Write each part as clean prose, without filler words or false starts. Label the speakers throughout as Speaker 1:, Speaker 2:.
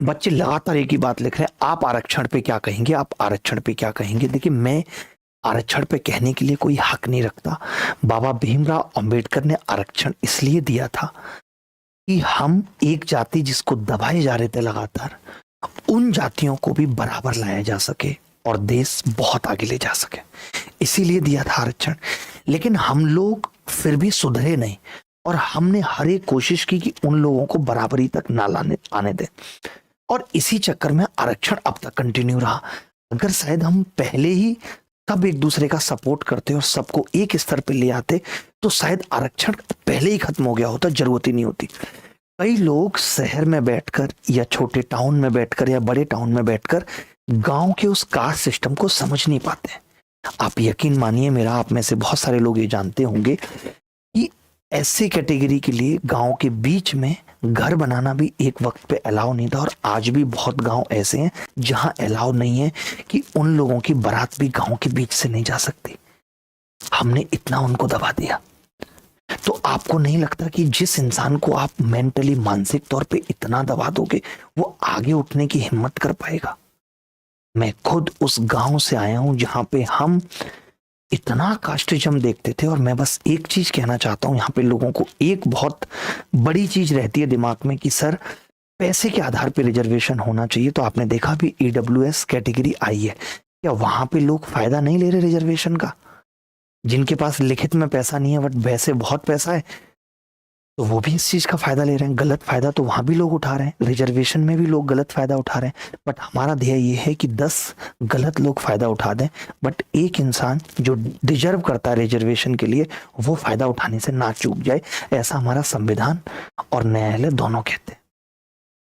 Speaker 1: बच्चे लगातार एक ही बात लिख रहे हैं, आप आरक्षण पे क्या कहेंगे, आप आरक्षण पे क्या कहेंगे। देखिए, मैं आरक्षण पे कहने के लिए कोई हक नहीं रखता। बाबा भीमराव अंबेडकर ने आरक्षण इसलिए दिया था कि हम एक जाति जिसको दबाए जा रहे थे लगातार, उन जातियों को भी बराबर लाया जा सके और देश बहुत आगे ले जा सके, इसीलिए दिया था आरक्षण। लेकिन हम लोग फिर भी सुधरे नहीं और हमने हर एक कोशिश की कि उन लोगों को बराबरी तक ना लाने आने दें, और इसी चक्कर में आरक्षण अब तक कंटिन्यू रहा। अगर शायद हम पहले ही सब एक दूसरे का सपोर्ट करते और सबको एक स्तर पे ले आते तो शायद आरक्षण पहले ही खत्म हो गया होता, जरूरत ही नहीं होती। कई लोग शहर में बैठकर या छोटे टाउन में बैठकर या बड़े टाउन में बैठकर गांव के उस कास्ट सिस्टम को समझ नहीं पाते। आप यकीन मानिए मेरा, आप में से बहुत सारे लोग ये जानते होंगे कि ऐसी कैटेगरी के लिए गांव के बीच में घर बनाना भी एक वक्त पे अलाउ नहीं था, और आज भी बहुत गांव ऐसे हैं जहां अलाउ नहीं है कि उन लोगों की बारात भी गांव के बीच से नहीं जा सकती। हमने इतना उनको दबा दिया। तो आपको नहीं लगता कि जिस इंसान को आप मेंटली मानसिक तौर पे इतना दबा दोगे वो आगे उठने की हिम्मत कर पाएगा? मैं खुद उस गांव से आया हूं जहां पे हम इतना कास्टिज्म देखते थे, और मैं बस एक चीज कहना चाहता हूं यहाँ पे लोगों को, एक बहुत बड़ी चीज रहती है दिमाग में कि सर पैसे के आधार पे रिजर्वेशन होना चाहिए। तो आपने देखा भी ईडब्ल्यूएस कैटेगरी आई है, क्या वहां पे लोग फायदा नहीं ले रहे रिजर्वेशन का? जिनके पास लिखित में पैसा नहीं है बट वैसे बहुत पैसा है, तो वो भी इस चीज का फायदा ले रहे हैं। गलत फायदा तो वहां भी लोग उठा रहे हैं, रिजर्वेशन में भी लोग गलत फायदा उठा रहे हैं। बट हमारा ध्येय ये है कि 10 गलत लोग फायदा उठा दें, बट एक इंसान जो डिजर्व करता है रिजर्वेशन के लिए वो फायदा उठाने से ना चूक जाए। ऐसा हमारा संविधान और न्यायालय दोनों कहते हैं।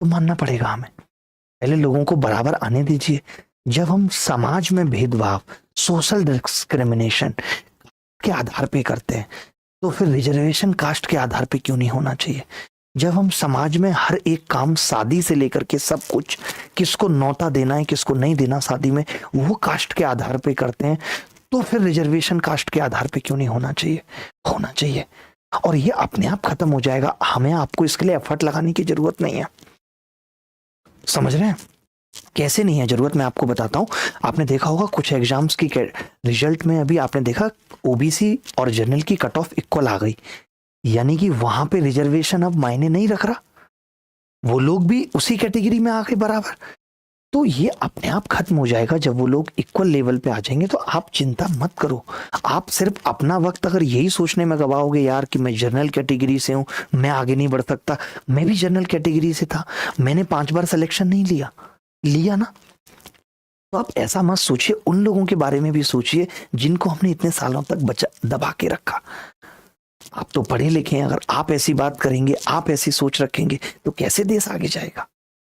Speaker 1: तो मानना पड़ेगा हमें। पहले लोगों को बराबर आने दीजिए। जब हम समाज में भेदभाव, सोशल डिस्क्रिमिनेशन के आधार पे करते हैं तो फिर रिजर्वेशन कास्ट के आधार पे क्यों नहीं होना चाहिए? जब हम समाज में हर एक काम, शादी से लेकर के सब कुछ, किसको नौता देना है किसको नहीं देना शादी में, वो कास्ट के आधार पे करते हैं, तो फिर रिजर्वेशन कास्ट के आधार पे क्यों नहीं होना चाहिए? होना चाहिए, और ये अपने आप खत्म हो जाएगा। हमें आपको इसके लिए एफर्ट लगाने की जरूरत नहीं है। समझ रहे हैं? कैसे नहीं है जरूरत, मैं आपको बताता हूं। आपने देखा होगा कुछ एग्जाम्स की रिजल्ट में अभी आपने देखा ओबीसी और जनरल की कट ऑफ इक्वल आ गई, यानी कि वहां पे रिजर्वेशन अब मायने नहीं रख रहा, वो लोग भी उसी कैटेगरी में आ गए बराबर। तो ये अपने आप खत्म हो जाएगा जब वो लोग इक्वल लेवल पे आ जाएंगे। तो आप चिंता मत करो। आप सिर्फ अपना वक्त अगर यही सोचने में गवाओगे यार कि मैं जनरल कैटेगरी से हूं, मैं आगे नहीं बढ़ सकता, मैं भी जनरल कैटेगरी से था, मैंने 5 बार सिलेक्शन नहीं लिया ना। तो आप ऐसा मत सोचिए, उन लोगों के बारे में भी सोचिए जिनको हमने इतने सालों तक दबा के रखा। आप तो पढ़े लिखे हैं, अगर आप ऐसी बात करेंगे, आप ऐसी सोच रखेंगे तो कैसे देश आगे जाएगा?